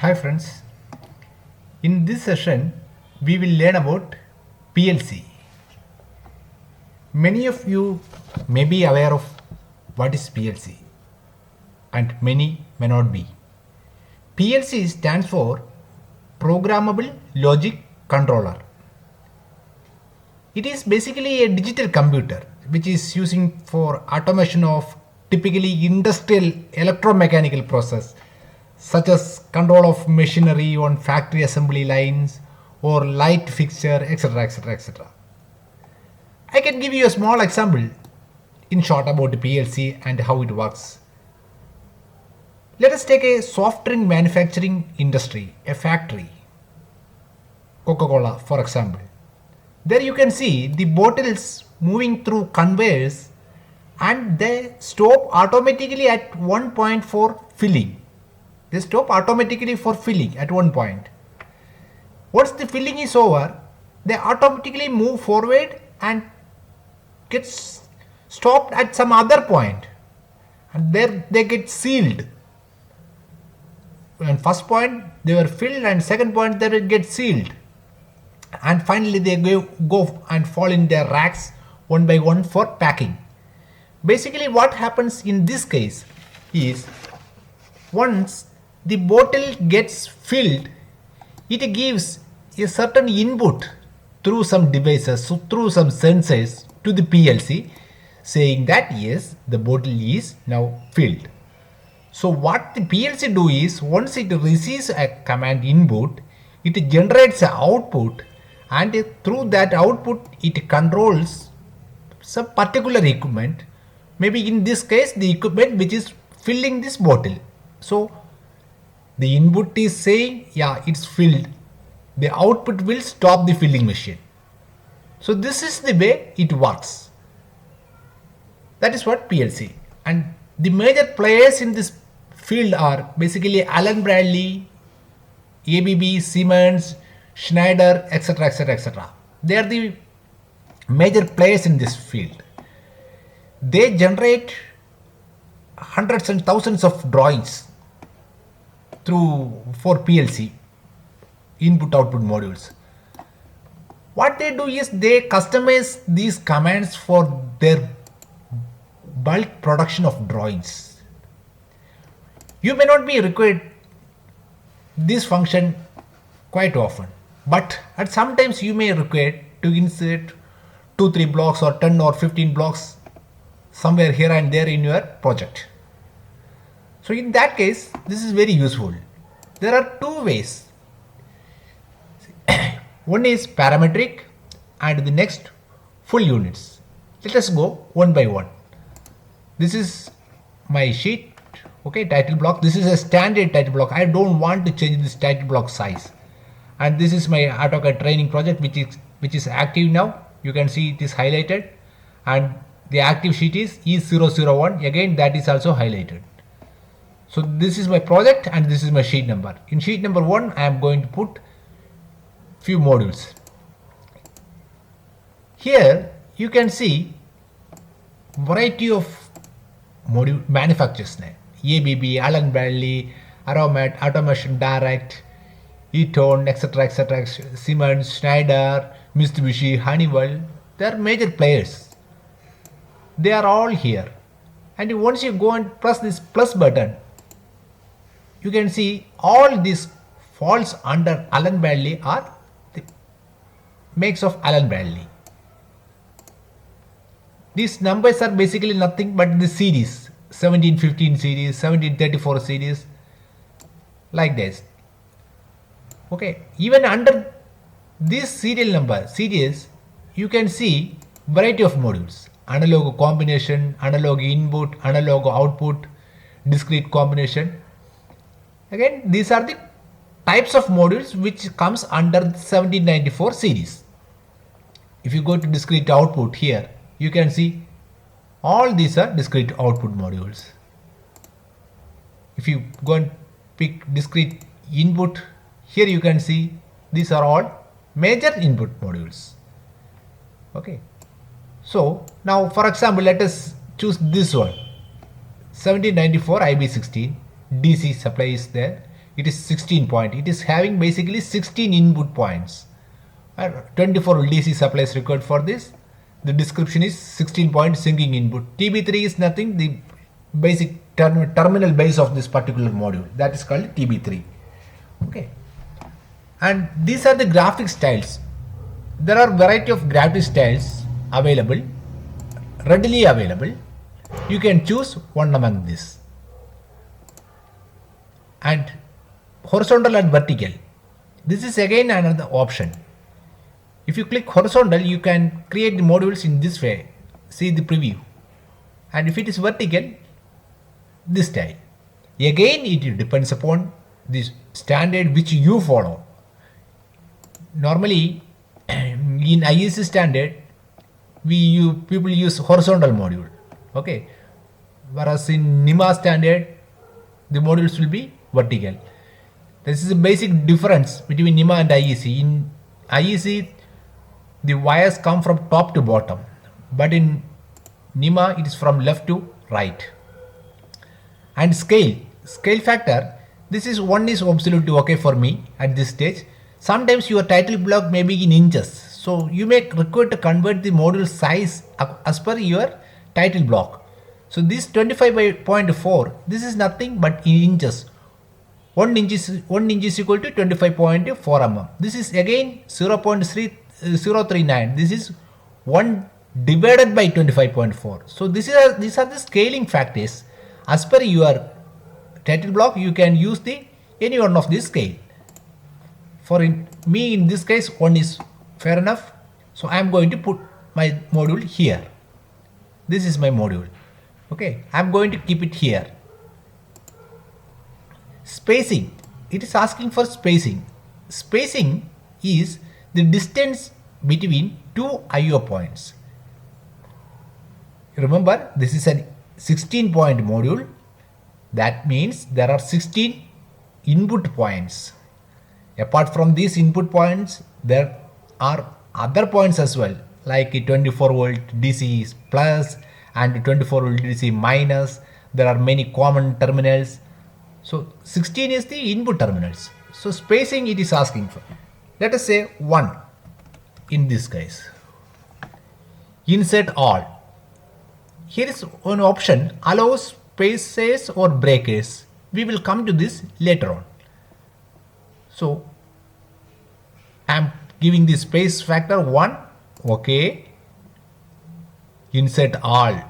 Hi friends, in this session we will learn about PLC. Many of you may be aware of what is PLC and many may not be. PLC stands for Programmable Logic Controller. It is basically a digital computer which is using for automation of typically industrial electromechanical process such as control of machinery on factory assembly lines or light fixture, etc. etc. etc. I can give you a small example in short about the PLC and how it works. Let us take a soft drink manufacturing industry, a factory, Coca-Cola for example. There you can see the bottles moving through conveyors and they stop automatically at one point for filling. They stop automatically for filling at one point. Once the filling is over, they automatically move forward and gets stopped at some other point, and there they get sealed. And first point they were filled and second point they will get sealed, and finally they go and fall in their racks one by one for packing. Basically what happens in this case is once the bottle gets filled, it gives a certain input through some devices, so through some sensors to the PLC saying that yes, the bottle is now filled. So what the PLC do is once it receives a command input, it generates an output, and through that output it controls some particular equipment, maybe in this case the equipment which is filling this bottle. So the input is saying yeah, it's filled, the output will stop the filling machine. So this is the way it works. That is what PLC, and the major players in this field are basically Allen Bradley, ABB, Siemens, Schneider, etc. etc. etc. They are the major players in this field. They generate hundreds and thousands of drawings for PLC input output modules. What they do is they customize these commands for their bulk production of drawings. You may not be required this function quite often, but at sometimes you may require to insert 2-3 blocks or 10 or 15 blocks somewhere here and there in your project. So in that case this is very useful. There are two ways. One is parametric and the next full units. Let us go one by one. This is my sheet, okay, title block. This is a standard title block. I don't want to change this title block size. And this is my AutoCAD training project which is active now. You can see it is highlighted, and the active sheet is E001. Again that is also highlighted. So this is my project and this is my sheet number. In sheet number 1 I am going to put few modules. Here you can see variety of module manufacturers name: ABB, Allen Bradley, Aromat, Automation Direct, Eaton, etc. etc. Siemens, Schneider, Mitsubishi, Honeywell. They are major players. They are all here. And once you go and press this plus button, you can see all this falls under Allen Bradley or the makes of Allen Bradley. These numbers are basically nothing but the series, 1715 series, 1734 series, like this. Okay, even under this serial number series you can see variety of modules: analog combination, analog input, analog output, discrete combination. Again these are the types of modules which comes under the 1794 series. If you go to discrete output, here you can see all these are discrete output modules. If you go and pick discrete input, here you can see these are all major input modules. Okay, so now for example let us choose this one, 1794 IB16 DC supply is there. it is 16 point. It is having basically 16 input points. 24 DC supply is required for this. The description is 16 point syncing input. TB3 is nothing, the basic terminal base of this particular module, that is called TB3. Okay, and these are the graphic styles. There are variety of graphic styles available, readily available. You can choose one among this. And horizontal and vertical, this is again another option. If you click horizontal, you can create the modules in this way. See the preview. And if it is vertical, this style. Again, it depends upon the standard which you follow. Normally, in IEC standard, people use horizontal module. Okay, whereas in NIMA standard, the modules will be vertical. This is a basic difference between NIMA and IEC. In IEC, the wires come from top to bottom, but in NIMA it is from left to right. And scale factor, this is one is absolutely okay for me at this stage. Sometimes your title block may be in inches, so you may require to convert the module size as per your title block. So this 25.4, this is nothing but in inches. 1 inch is equal to 25.4 mm. This is again 0.039. This is 1 divided by 25.4. So these are the scaling factors. As per your title block, you can use any one of this scale. For me, in this case, 1 is fair enough. So I am going to put my module here. This is my module. Okay, I am going to keep it here. Spacing, it is asking for spacing. Spacing is the distance between two IO points. Remember, this is a 16 point module. That means there are 16 input points. Apart from these input points, there are other points as well, like 24 volt DC plus and 24 volt DC minus. There are many common terminals. So 16 is the input terminals. So spacing it is asking for. Let us say 1 in this case. Insert all. Here is one option, allow spaces or breakers. We will come to this later on. So I am giving the space factor 1. Okay. Insert all.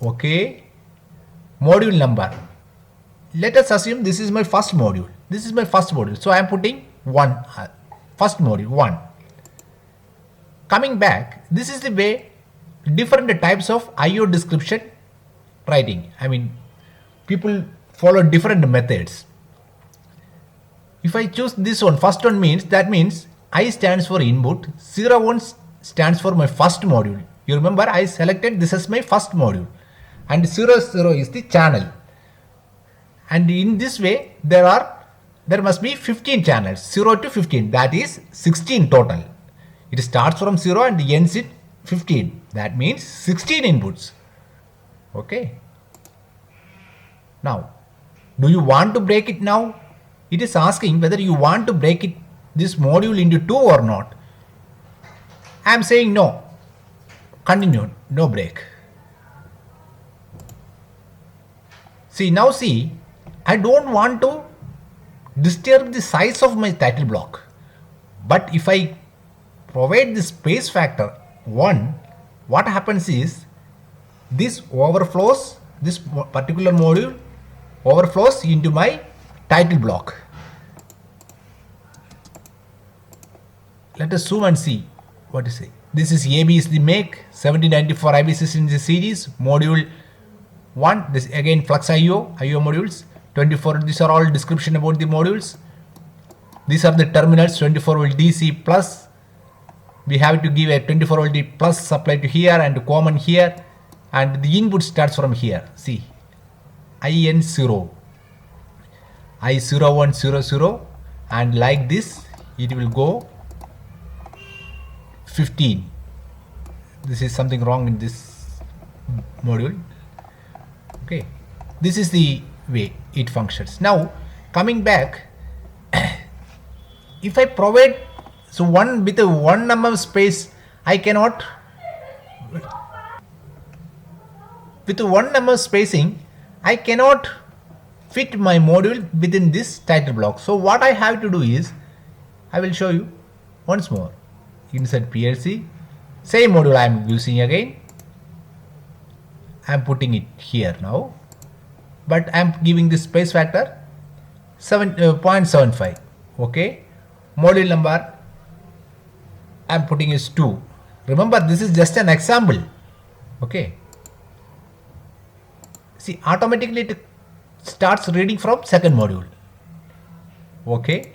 Okay. Module number. Let us assume this is my first module. This is my first module. So I am putting 1. First module 1. Coming back, this is the way different types of IO description writing. I mean, people follow different methods. If I choose this one, first one means, that means I stands for input, 01 stands for my first module. You remember I selected this as my first module, and 00 is the channel. And in this way, there must be 15 channels, 0 to 15, that is 16 total. It starts from 0 and ends at 15. That means 16 inputs. Okay. Now, do you want to break it now? It is asking whether you want to break this module into 2 or not. I am saying no. Continue, no break. See, I don't want to disturb the size of my title block. But if I provide the space factor 1, what happens is this overflows, this particular module overflows into my title block. Let us zoom and see what is it. This is AB is the make, 7094 IBC in the series, module 1, this again flux IO modules, 24, these are all description about the modules. These are the terminals, 24 volt DC plus. We have to give a 24 volt plus supply to here and common here, and the input starts from here. See, IN0, I0100, and like this it will go 15. This is something wrong in this module. Okay, this is the way it functions. Now coming back, if I provide so one with a 1 mm space, I cannot with 1 mm spacing, I cannot fit my module within this title block. So what I have to do is, I will show you once more. Insert PLC, same module I am using again. I am putting it here now, but I am giving this space factor 0.75. Okay, module number I am putting is 2. Remember, this is just an example. Okay, see, automatically it starts reading from second module. Okay,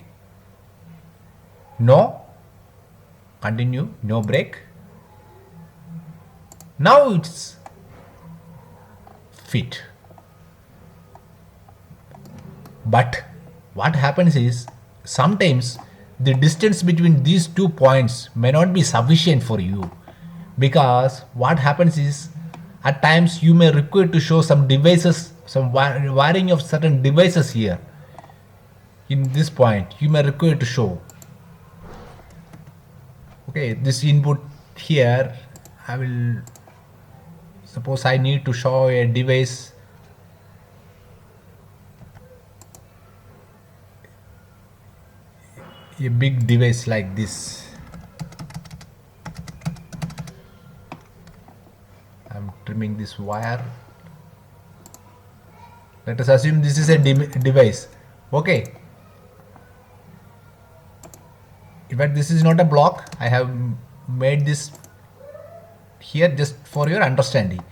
no, continue, no break. Now it's fit. But what happens is, sometimes the distance between these 2 points may not be sufficient for you, because what happens is, at times you may require to show some devices, some wiring of certain devices here. In this point you may require to show, okay, this input here, I will suppose I need to show a device, a big device like this. I'm trimming this wire. Let us assume this is a device. Okay, in fact this is not a block, I have made this here just for your understanding.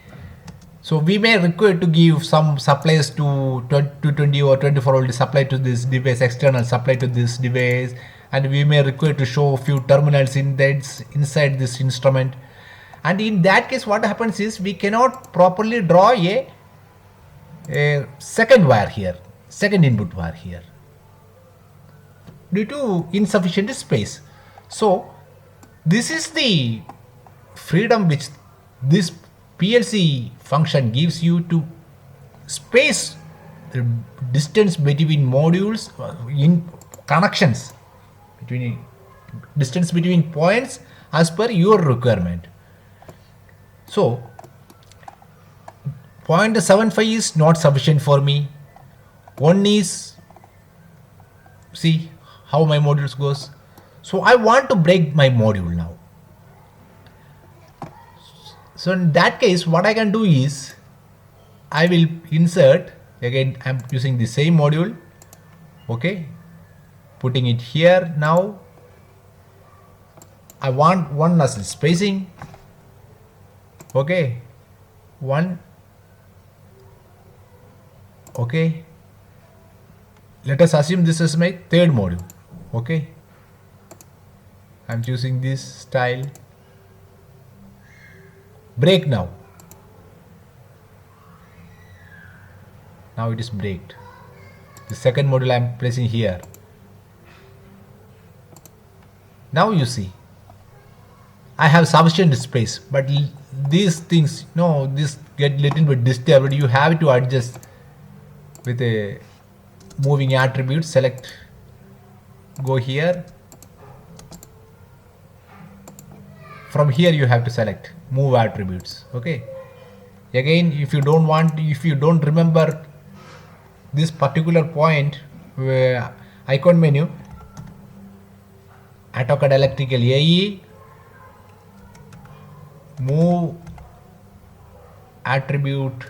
So we may require to give some supplies to 220 or 24 volt supply to this device, external supply to this device, and we may require to show a few terminals inside this instrument. And in that case, what happens is, we cannot properly draw a second wire here, second input wire here, due to insufficient space. So this is the freedom which this PLC function gives you to space the distance between modules, in connections between distance between points as per your requirement. So 0.75 is not sufficient for me. 1 is, see how my modules goes. So I want to break my module now. So in that case, what I can do is, I will insert, again I am using the same module, okay, putting it here now. I want 1 as spacing, okay, 1, okay. Let us assume this is my third module, okay. I am choosing this style. Break now. Now it is braked. The second module I am placing here. Now you see, I have sufficient space, but these things, no, this get little bit disturbed. You have to adjust with a moving attribute. Select, go here. From here you have to select move attributes. Okay, again, if you don't remember this particular point, icon menu, AutoCAD electrical AE, move attribute